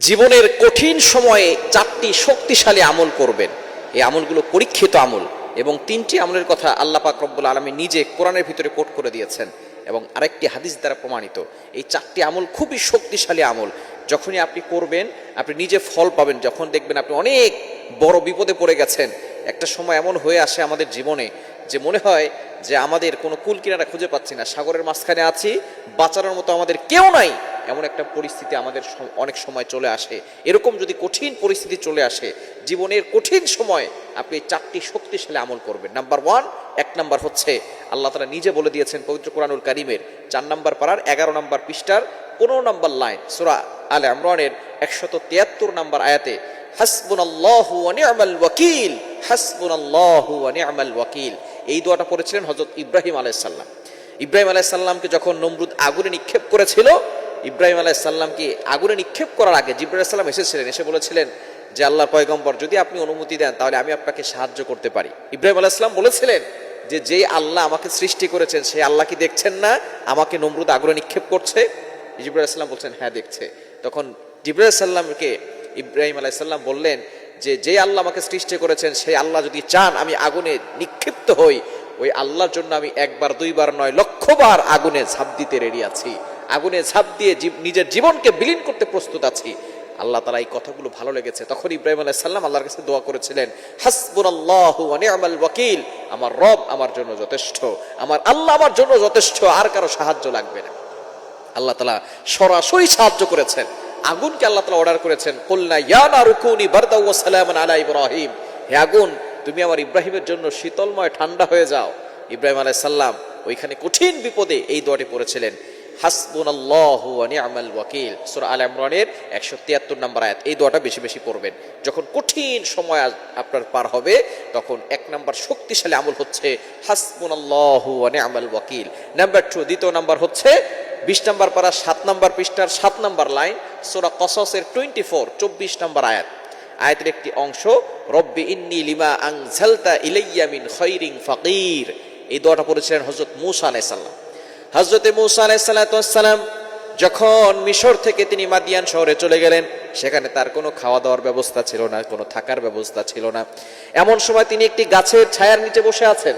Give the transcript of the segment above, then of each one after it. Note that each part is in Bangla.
জীবনের কঠিন সময়ে চারটি শক্তিশালী আমল করবেন। এই আমলগুলো পরীক্ষিত আমল এবং তিনটি আমলের কথা আল্লাহ পাক রব্বুল আলামিন নিজে কোরআনের ভিতরে কোট করে দিয়েছেন এবং আরেকটি হাদিস দ্বারা প্রমাণিত। এই চারটি আমল খুবই শক্তিশালী আমল। যখনই আপনি করবেন আপনি নিজে ফল পাবেন। যখন দেখবেন আপনি অনেক বড় বিপদে পড়ে গেছেন, একটা সময় এমন হয়ে আসে আমাদের জীবনে যে মনে হয় যে আমাদের কোনো কুল কিনারা খুঁজে পাচ্ছি না, সাগরের মাঝখানে আছি, বাঁচানোর মতো আমাদের কেউ নাই, এমন একটা পরিস্থিতি আমাদের অনেক সময় চলে আসে। এরকম যদি কঠিন পরিস্থিতি চলে আসে জীবনের কঠিন সময়, আপনি চারটি শক্তিশালী আমল করবেন। নাম্বার ওয়ান, এক নাম্বার হচ্ছে আল্লাহ তাআলা নিজে বলে দিয়েছেন পবিত্র কোরআনুল কারীমের 4 নম্বর পারার 11 নম্বর পৃষ্ঠার 15 নম্বর লাইন, সূরা আলে ইমরানের 173 নম্বর আয়াতে, হাসবুনাল্লাহু ওয়া নি'মাল ওয়াকিল, হাসবুনাল্লাহু ওয়া নি'মাল ওয়াকিল। এই দোয়াটা পড়েছিলেন হযরত ইব্রাহিম আলাইহিস সালাম। ইব্রাহিম আলাইহিস সালামকে যখন নমরুদ আগুনে নিক্ষেপ করেছিল, ইব্রাহিম আলাইহিস সালামকে আগুনে নিক্ষেপ করার আগে জিবরাইল আলাইহিস সালাম এসেছিলেন, এসে বলেছিলেন যে আল্লাহর পয়গম্বর, যদি আপনি অনুমতি দেন তাহলে আমি আপনাকে সাহায্য করতে পারি। ইব্রাহিম আলাইহিস সালাম বলেছিলেন যে যেই আল্লাহ আমাকে সৃষ্টি করেছেন সেই আল্লাহ কি দেখছেন না আমাকে নমরুদ আগুনে নিক্ষেপ করছে? জিবরাইল আলাইহিস সালাম বলছেন হ্যাঁ দেখছে। তখন জিবরাইল আলাইহিস সালামকে ইব্রাহিম আলাইহিস সালাম বললেন যে যেই আল্লাহ আমাকে সৃষ্টি করেছেন সেই আল্লাহ যদি চান আমি আগুনে নিক্ষিপ্ত হই, ওই আল্লাহর জন্য আমি একবার দুইবার নয় লক্ষবার আগুনে ঝাঁপ দিতে রেডি আছি, আগুনে ঝাঁপ দিয়ে নিজের জীবনকে বিলীন করতে প্রস্তুত আছি। আল্লাহ তাআলা এই কথাগুলো ভালো লেগেছে। তখন ইব্রাহিম আলাইহিস সালাম আল্লাহর কাছে দোয়া করেছিলেন, হাসবুনাল্লাহু ওয়া নি'মাল ওয়াকিল, আমার রব আমার জন্য যথেষ্ট, আমার আল্লাহ আমার জন্য যথেষ্ট, আর কারো সাহায্য লাগবে না। আল্লাহ তাআলা সরাসরি সাহায্য করেছেন। আগুনকে আল্লাহ তাআলা অর্ডার করেছেন, কুলনা ইয়া নারু কুনি বারদাও ওয়া সালামান আলা ইব্রাহিম, হে আগুন তুমি আমার ইব্রাহিমের জন্য শীতলময় ঠান্ডা হয়ে যাও। ইব্রাহিম আলাইহিস সালাম ওইখানে কঠিন বিপদে এই দোয়াটি পড়েছিলেন, হাসবুনাল্লাহু ওয়া নি'মাল ওয়াকিল, সূরা আলে ইমরানের 173 নম্বর আয়াত। এই দোয়াটা বেশি বেশি পড়বেন। যখন কঠিন সময় আপনার পার হবে তখন এক নাম্বার শক্তিশালী আমল হচ্ছে হাসবুনাল্লাহু ওয়া নি'মাল ওয়াকিল। নাম্বার 2, দ্বিতীয় নাম্বার হচ্ছে 20 নম্বর পারা 7 নম্বর পৃষ্ঠার 7 নম্বর লাইন, সূরা কসসের 24 নম্বর আয়াত। আয়াতের একটি অংশ, রব্বি ইন্নী লিমা আনজালতা ইলাইয়া মিন খায়রিন ফাকির। এই দোয়াটা পড়েছিলেন হযরত মূসা আলাইহিস সালাম। হযরতে মূসা আলাইহিস সালাম যখন মিশর থেকে তিনি মাদিয়ান শহরে চলে গেলেন, সেখানে তার কোনো খাওয়া দাওয়ার ব্যবস্থা ছিল না, কোনো থাকার ব্যবস্থা ছিল না। এমন সময় তিনি একটি গাছের ছায়ার নিচে বসে আছেন।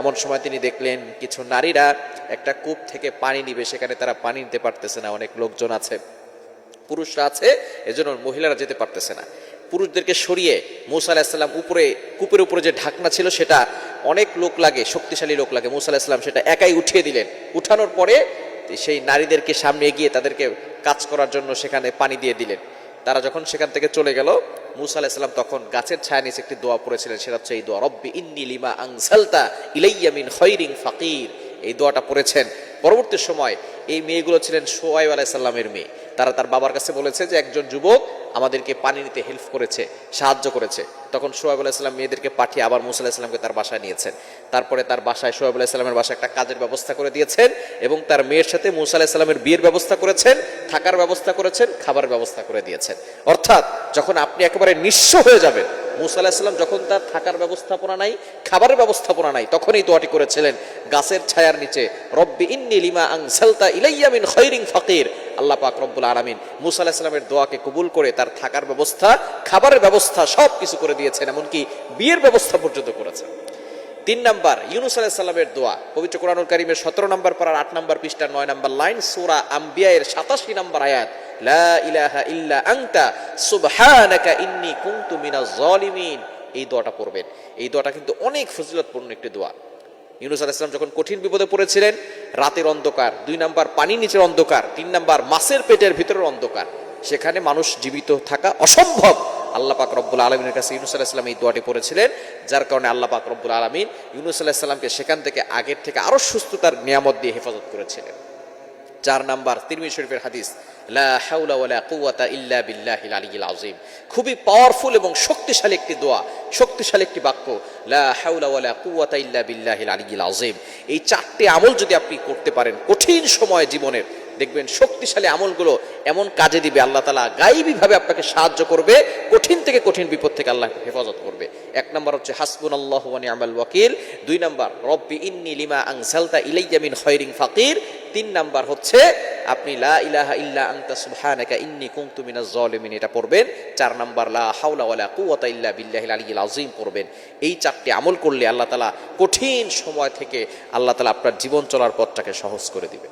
এমন সময় তিনি দেখলেন কিছু নারীরা একটা কূপ থেকে পানি নিবে, সেখানে তারা পানি নিতে পারতেছে না, অনেক লোকজন আছে, পুরুষরা আছে, এজন্য মহিলারা যেতে পারতেছে না। পুরুষদেরকে সরিয়ে মূসা আলাইহিস সালাম উপরে, কূপের উপরে যে ঢাকনা ছিল সেটা অনেক লোক লাগে, শক্তিশালী লোক লাগে, মূসা আলাইহিস সালাম সেটা একাই উঠিয়ে দিলেন। উঠানোর পরে সেই নারীদেরকে সামনে এগিয়ে তাদেরকে কাজ করার জন্য সেখানে পানি দিয়ে দিলেন। তারা যখন সেখান থেকে চলে গেল, মূসা আলাইহিস সালাম তখন গাছের ছায়া নিচে একটি দোয়া পড়েছিলেন, সেটা হচ্ছে এই দোয়া, রব্বি ইন্নী লিমা আনজালতা ইলাইয়া মিন খায়রিন ফাকির। এই দোয়াটা পড়েছেন। পরবর্তী সময় এই মেয়েগুলো ছিলেন শুআয়ব আলাইহিস সালামের মেয়ে। তারা তার বাবার কাছে বলেছে যে একজন যুবক আমাদেরকে পানি নিতে হেল্প করেছে, সাহায্য করেছে। তখন শুআয়ব আলাইহিস সালাম মেয়েদেরকে পাঠিয়ে আবার মূসা আলাইহিস সালামকে তার বাসায় নিয়েছেন। তারপরে তার বাসায় শুআয়ব আলাইহিস সালামের বাসায় একটা কাজের ব্যবস্থা করে দিয়েছেন এবং তার মেয়ের সাথে মূসা আলাইহিস সালামের বিয়ের ব্যবস্থা করেছেন, থাকার ব্যবস্থা করেছেন, খাবার ব্যবস্থা করে দিয়েছেন। অর্থাৎ যখন আপনি একেবারে নিঃস্ব হয়ে যাবেন, মূসা আলাইহিস সালাম যখন তার থাকার ব্যবস্থাপনা নাই, খাবারের ব্যবস্থাপনা নাই, তখন এই দোয়াটি করেছিলেন গাছের ছায়ার নিচে, রব্বি ইন্নী লিমা আনজালতা ইলাইয়া মিন খায়রিন ফাকির। আল্লাহ পাক রব্বুল আলামিন মূসা আলাইহিস সালামের দোয়াকে কবুল করে তার থাকার ব্যবস্থা, খাবারের ব্যবস্থা সব কিছু করে দিয়েছেন, এমনকি বিয়ের ব্যবস্থা পর্যন্ত করেছেন। 3 নাম্বার, ইউনূস আলাইহিস সালামের দোয়া, পবিত্র কোরআনুল কারীমের 17 নম্বর পারার 8 নম্বর পৃষ্ঠার 9 নম্বর লাইন, সূরা আম্বিয়া এর 87 নম্বর আয়াত, লা ইলাহা ইল্লা আনতা সুবহানাকা ইন্নী কুনতু মিনাজ জালিমিন। এই দোয়াটা পড়বেন। এই দোয়াটা কিন্তু অনেক ফজিলতপূর্ণ একটি দোয়া। ইউনূস আলাইহিস সালাম যখন কঠিন বিপদে পড়েছিলেন, রাতের অন্ধকার, 2 নাম্বার পানির নিচের অন্ধকার, 3 নাম্বার মাছের পেটের ভিতরের অন্ধকার, সেখানে মানুষ জীবিত থাকা অসম্ভব। আল্লাহ পাক রব্বুল আলামিনের কাছে ইউনূস আলাইহিস সালাম এই দোয়াটি পড়েছিলেন, যার কারণে আল্লাহ পাক রব্বুল আলামিন ইউনূস আলাইহিস সালামকে সেখান থেকে আগের থেকে আরো সুস্থতার নিয়ামত দিয়ে হেফাজত করেছিলেন। 4 নাম্বার, তিরমিজি শরীফের হাদিস, লা হাওলা ওয়ালা কুওয়াতা ইল্লা বিল্লাহিল আলিয়্যিল আযীম। খুবই পাওয়ারফুল এবং শক্তিশালী একটি দোয়া, শক্তিশালী একটি বাক্য, লা হাওলা ওয়ালা কুওয়াতা ইল্লা বিল্লাহিল আলিয়্যিল আযীম। এই 4টি আমল যদি আপনি করতে পারেন কঠিন সময় জীবনের, দেখবেন শক্তিশালী আমলগুলো এমন কাজে দিবে, আল্লাহ তাআলা গায়বীভাবে আপনাকে সাহায্য করবে, কঠিন থেকে কঠিন বিপদ থেকে আল্লাহ হেফাজত করবে। 1 নম্বর হচ্ছে হাসবুনাল্লাহু ওয়া নি'মাল ওয়াকিল। 2 নম্বর রব্বি ইন্নী লিমা আনজালতা ইলাইয়া মিন খায়রিন ফাকির। 3 নম্বর হচ্ছে আপনি লা ইলাহা ইল্লা আনতা সুবহানাকা ইন্নী কুনতু মিনাজ জালিমিন, এটা পড়বেন। 4 নম্বর লা হাওলা ওয়ালা কুওয়াতা ইল্লা বিল্লাহিল আলিয়্যিল আযীম পড়বেন। এই 4টি আমল করলে আল্লাহ তাআলা কঠিন সময় থেকে আল্লাহ তাআলা আপনার জীবন চলার পথটাকে সহজ করে দিবে।